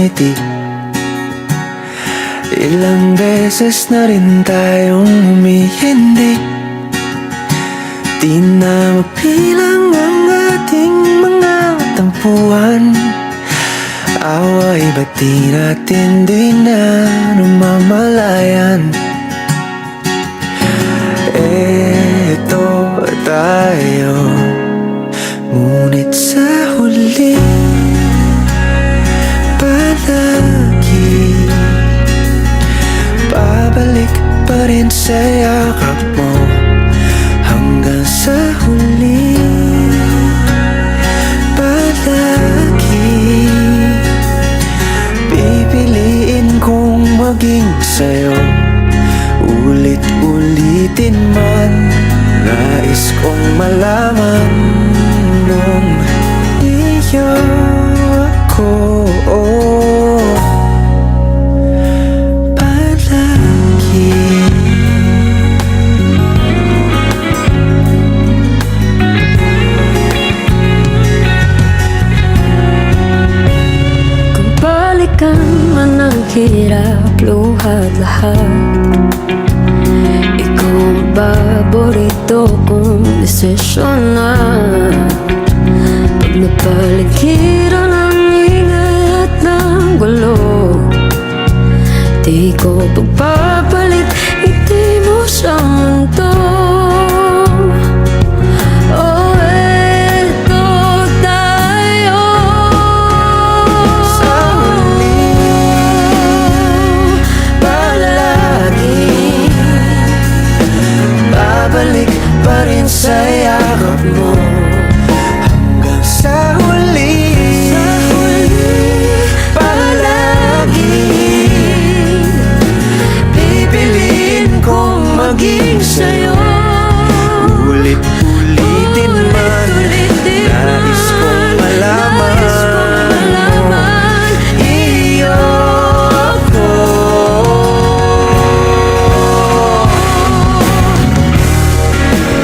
ngiti. Ilang beses na rin tayong humihindi. Di na mapilang ang ating mga tampuhan. Away ba't di natin di na namamalayan? Eto tayo, ngunit sa huli palagi babalik pa rin sa yakap mo. Hanggang sa huli palagi pipiliin kong maging sa'yo. Ulit-ulitin man, nais kong malaman nung iyo ako palagi. Kung balikan man ang hirap, luhat lahat, ikaw ang paborito kong desisyon na. Pag napaligiran ang ingay at ng gulo, di ko pagpapalit ngiti mo sa mundo. Oh, eto tayo Sa huli palagi babalik pa rin sa yakap mo. Hanggang sa huli palagi pipiliin kong maging sa'yo. Ulit-ulitin man, nais kong malaman iyo ako.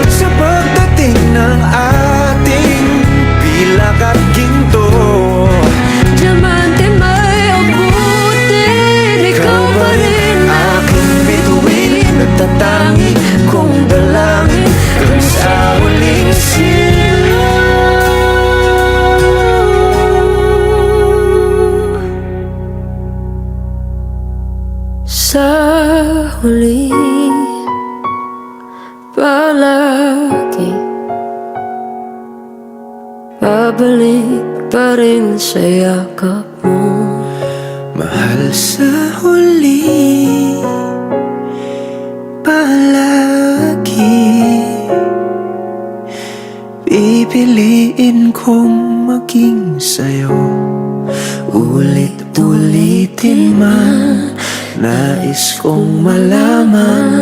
Sa pagdating ng ating pilak at ginto, diamante may abutin, ikaw pa rin aking bituin, nagtatangi kong dalangin hanggang sa huling silo. sa huli palagi babalik pa rin sa yakap mo. Mahal, sa huli palagi pipiliin kong maging sa'yo. Ulit-ulitin man, nais kong malaman